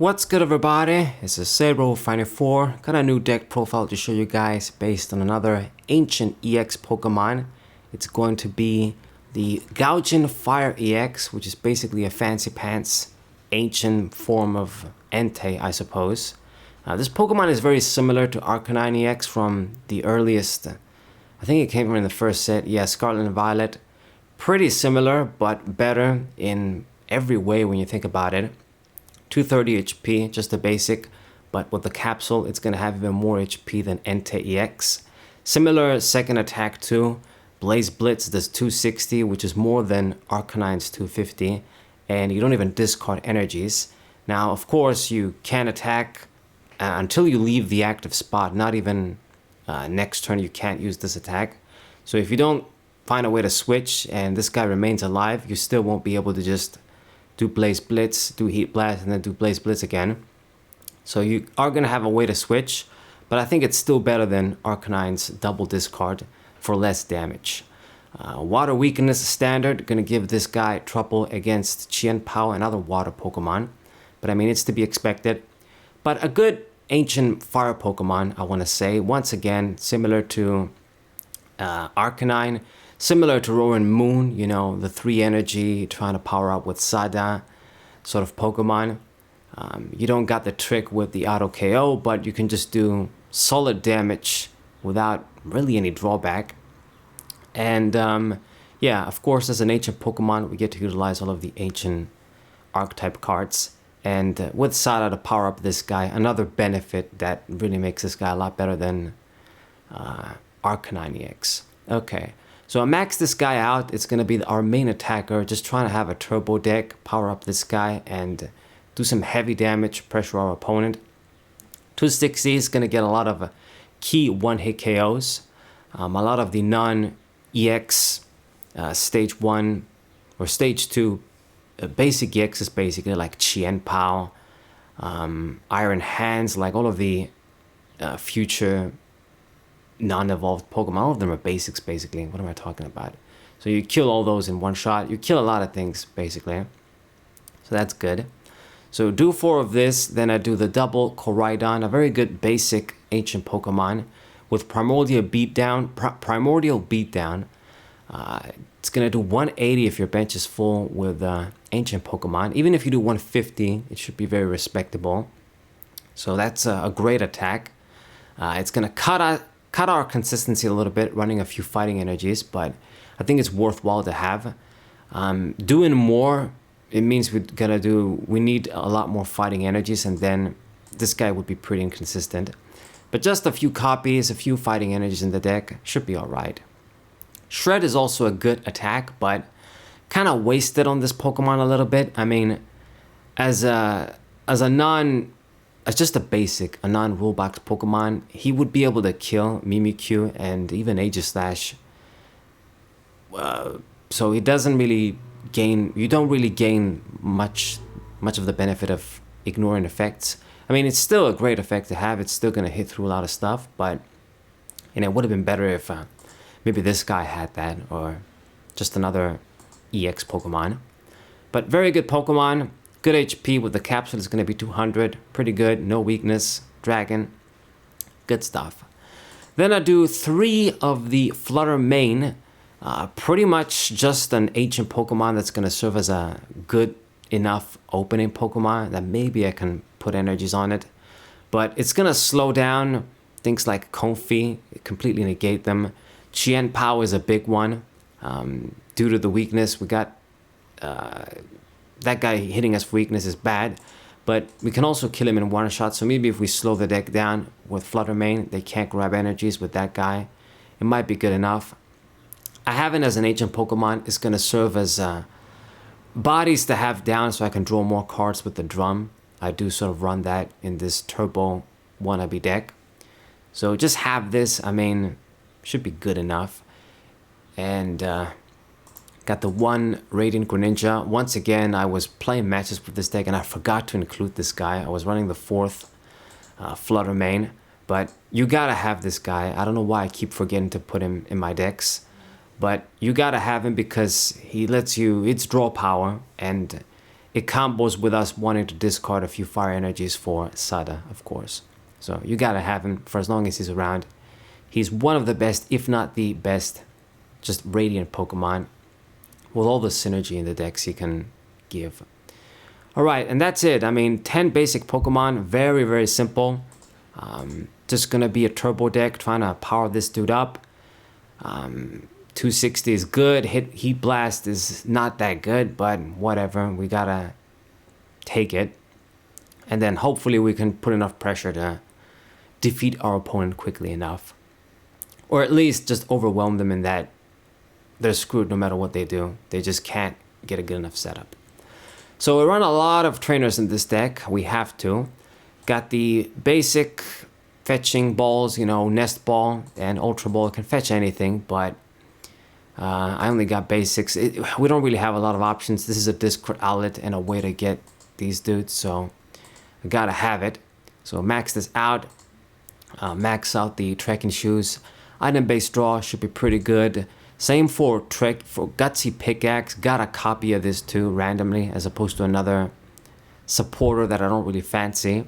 What's good, everybody? It's a Sabro Final 4. Got a new deck profile to show you guys based on another ancient EX Pokemon. It's going to be the Gouging Fire EX, which is basically a fancy pants ancient form of Entei, I suppose. This Pokemon is very similar to Arcanine EX from the earliest, I think it came from in the first set, yeah, Scarlet and Violet. Pretty similar, but better in every way when you think about it. 230 HP, just the basic, but with the capsule, it's going to have even more HP than Entei EX. Similar second attack too. Blaze Blitz does 260, which is more than Arcanine's 250, and you don't even discard energies. Now, of course, you can attack until you leave the active spot. Not even next turn you can't use this attack. So if you don't find a way to switch and this guy remains alive, you still won't be able to just do Blaze Blitz, do Heat Blast, and then do Blaze Blitz again. So you are going to have a way to switch, but I think it's still better than Arcanine's double discard for less damage. Water Weakness Standard, going to give this guy trouble against Chien-Pao and other water Pokemon. But I mean, it's to be expected. But a good ancient fire Pokemon, I want to say. Once again, similar to Arcanine. Similar to Roaring Moon, you know, the 3 energy, trying to power up with Sada sort of Pokemon. You don't got the trick with the auto KO, but you can just do solid damage without really any drawback. And yeah, of course, as an ancient Pokemon, we get to utilize all of the ancient archetype cards. And with Sada to power up this guy, another benefit that really makes this guy a lot better than Arcanine EX. Okay. So I max this guy out. It's going to be our main attacker, just trying to have a turbo deck, power up this guy, and do some heavy damage, pressure our opponent. 260 is going to get a lot of key one-hit KOs. A lot of the non-EX Stage 1 or Stage 2 basic EX is basically like Chien-Pao, Iron Hands, like all of the future non-evolved Pokemon. All of them are basics, basically. What am I talking about? So you kill all those in one shot. You kill a lot of things, basically. So that's good. So do 4 of this, then I do the double Koraidon, a very good basic ancient Pokemon with Primordial Beatdown. It's gonna do 180 if your bench is full with ancient Pokemon. Even if you do 150, it should be very respectable. So that's a great attack. It's gonna cut our consistency a little bit, running a few fighting energies, but I think it's worthwhile to have. Doing more, it means we need a lot more fighting energies, and then this guy would be pretty inconsistent. But just a few copies, a few fighting energies in the deck should be alright. Shred is also a good attack, but kind of wasted on this Pokemon a little bit. I mean, as just a basic, a non-rule box Pokemon, he would be able to kill Mimikyu and even Aegislash. So it doesn't really gain, you don't really gain much of the benefit of ignoring effects. I mean, it's still a great effect to have. It's still going to hit through a lot of stuff, but you know, it would have been better if maybe this guy had that, or just another EX Pokemon. But very good Pokemon. Good HP with the capsule is going to be 200. Pretty good. No weakness. Dragon. Good stuff. Then I do 3 of the Flutter Mane. Pretty much just an ancient Pokemon that's going to serve as a good enough opening Pokemon that maybe I can put energies on it. But it's going to slow down things like Comfey, completely negate them. Chien-Pao is a big one. Due to the weakness, we got that guy hitting us for weakness is bad, but we can also kill him in one shot. So maybe if we slow the deck down with Flutter Mane, they can't grab energies with that guy. It might be good enough. I have it as an ancient Pokemon. It's going to serve as bodies to have down so I can draw more cards with the drum. I do sort of run that in this turbo wannabe deck. So just have this. I mean, should be good enough. And got the 1 Radiant Greninja. Once again, I was playing matches with this deck and I forgot to include this guy. I was running the 4th Flutter Mane, but you gotta have this guy. I don't know why I keep forgetting to put him in my decks, but you gotta have him because he lets you, it's draw power, and it combos with us wanting to discard a few fire energies for Sada, of course. So you gotta have him for as long as he's around. He's one of the best, if not the best, just Radiant Pokemon with all the synergy in the decks he can give. Alright, and that's it. I mean, 10 basic Pokemon, very, very simple. Just gonna be a turbo deck trying to power this dude up. 260 is good. Heat Blast is not that good, but whatever. We gotta take it. And then hopefully we can put enough pressure to defeat our opponent quickly enough. Or at least just overwhelm them in that they're screwed no matter what they do. They just can't get a good enough setup. So we run a lot of trainers in this deck. We have to. Got the basic fetching balls, you know, Nest Ball and Ultra Ball. It can fetch anything, but I only got basics. We don't really have a lot of options. This is a Discord outlet and a way to get these dudes, so I gotta have it. So max this out. Max out the trekking shoes. Item-based draw should be pretty good. Same for Gutsy Pickaxe. Got a copy of this too randomly, as opposed to another supporter that I don't really fancy.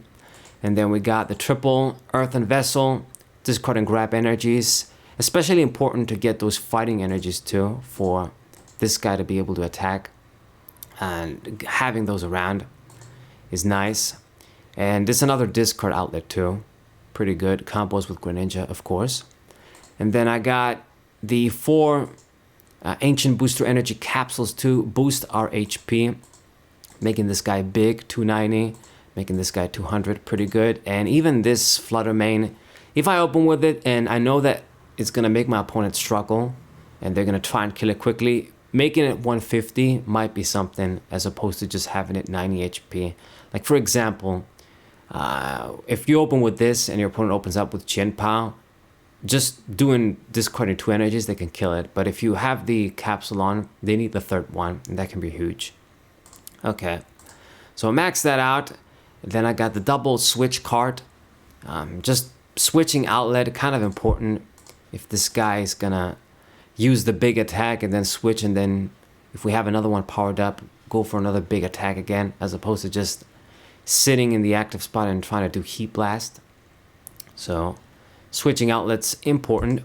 And then we got the triple Earthen Vessel, discard and grab energies. Especially important to get those fighting energies too, for this guy to be able to attack. And having those around is nice. And this is another discard outlet too. Pretty good. Combos with Greninja, of course. And then I got the 4 Ancient Booster Energy Capsules to boost our HP. Making this guy big, 290. Making this guy 200, pretty good. And even this Flutter Mane, if I open with it and I know that it's going to make my opponent struggle and they're going to try and kill it quickly, making it 150 might be something as opposed to just having it 90 HP. Like for example, if you open with this and your opponent opens up with Chien-Pao, just discarding 2 energies, they can kill it. But if you have the capsule on, they need the third one, and that can be huge. Okay, so max that out. Then I got the double switch card. Just switching outlet, kind of important. If this guy is gonna use the big attack and then switch, and then if we have another one powered up, go for another big attack again, as opposed to just sitting in the active spot and trying to do Heat Blast. So switching outlets, important.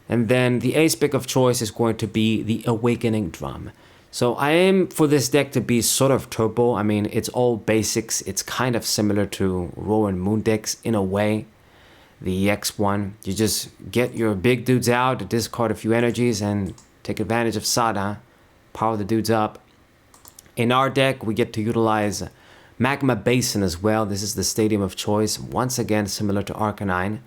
And then the ace pick of choice is going to be the Awakening Drum. So I aim for this deck to be sort of turbo. I mean, it's all basics. It's kind of similar to Rowan Moon decks in a way. The EX one, you just get your big dudes out, discard a few energies, and take advantage of Sada, power the dudes up. In our deck, we get to utilize Magma Basin as well. This is the stadium of choice. Once again, similar to Arcanine.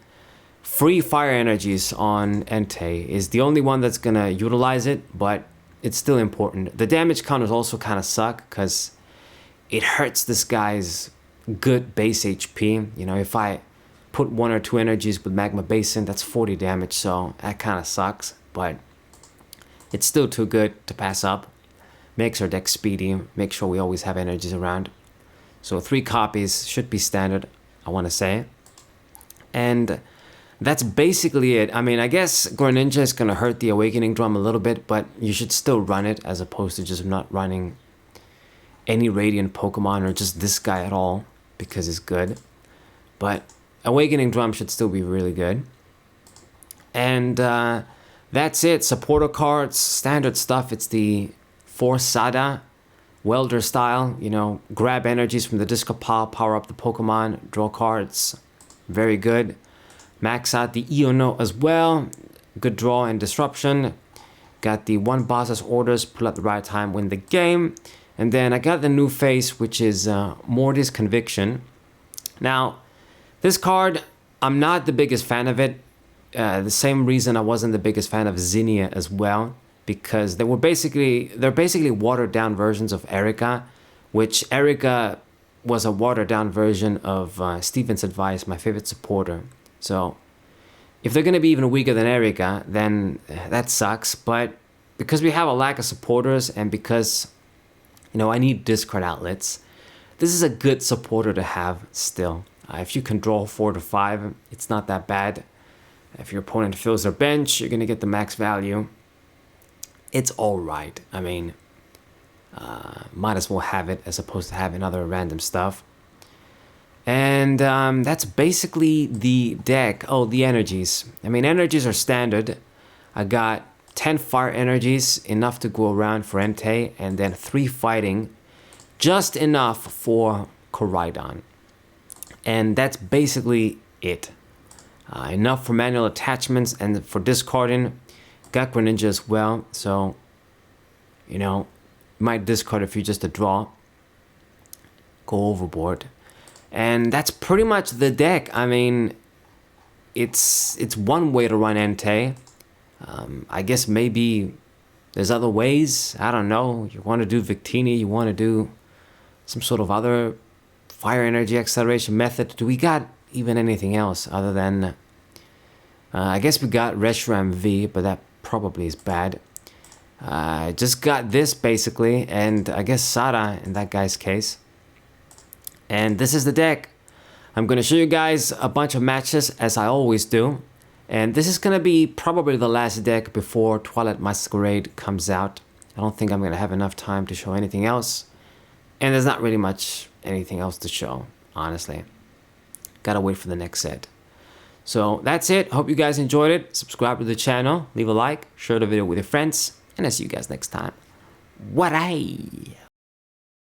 Free fire energies on Entei is the only one that's gonna utilize it, but it's still important. The damage counters also kind of suck because it hurts this guy's good base HP. You know, if I put 1 or 2 energies with Magma Basin, that's 40 damage, so that kind of sucks, but it's still too good to pass up. Makes our deck speedy, make sure we always have energies around. So 3 copies should be standard, I want to say. And that's basically it. I mean, I guess Greninja is going to hurt the Awakening Drum a little bit, but you should still run it as opposed to just not running any Radiant Pokemon or just this guy at all because it's good. But Awakening Drum should still be really good. And that's it. Supporter cards, standard stuff. It's the 4 Sada, Welder style. You know, grab energies from the discard pile, power up the Pokemon, draw cards. Very good. Max out the Iono as well. Good draw and disruption. Got the 1 boss's orders, pull at the right time, win the game. And then I got the new face, which is Morty's Conviction. Now, this card, I'm not the biggest fan of it. The same reason I wasn't the biggest fan of Zinnia as well, because they're basically watered down versions of Erica, which Erica was a watered down version of Steven's Advice, my favorite supporter. So if they're going to be even weaker than Erica, then that sucks. But because we have a lack of supporters and because, you know, I need discard outlets, this is a good supporter to have still. If you can draw 4 to 5, it's not that bad. If your opponent fills their bench, you're going to get the max value. It's all right. I mean, Might as well have it as opposed to having other random stuff. And that's basically the deck. Oh, the energies. I mean, energies are standard. I got 10 fire energies, enough to go around for Entei, and then 3 fighting, just enough for Koraidon. And that's basically it. Enough for manual attachments and for discarding. Got Greninja as well, so, you know, might discard if you just a draw. Go overboard. And that's pretty much the deck. I mean, it's one way to run Entei. I guess maybe there's other ways. I don't know. You want to do Victini, you want to do some sort of other fire energy acceleration method. Do we got even anything else other than... I guess we got Reshiram V, but that probably is bad. Just got this basically, and I guess Sada in that guy's case. And this is the deck. I'm going to show you guys a bunch of matches as I always do. And this is going to be probably the last deck before Twilight Masquerade comes out. I don't think I'm going to have enough time to show anything else. And there's not really much anything else to show, honestly. Gotta wait for the next set. So that's it. Hope you guys enjoyed it. Subscribe to the channel. Leave a like. Share the video with your friends. And I'll see you guys next time. What-ay?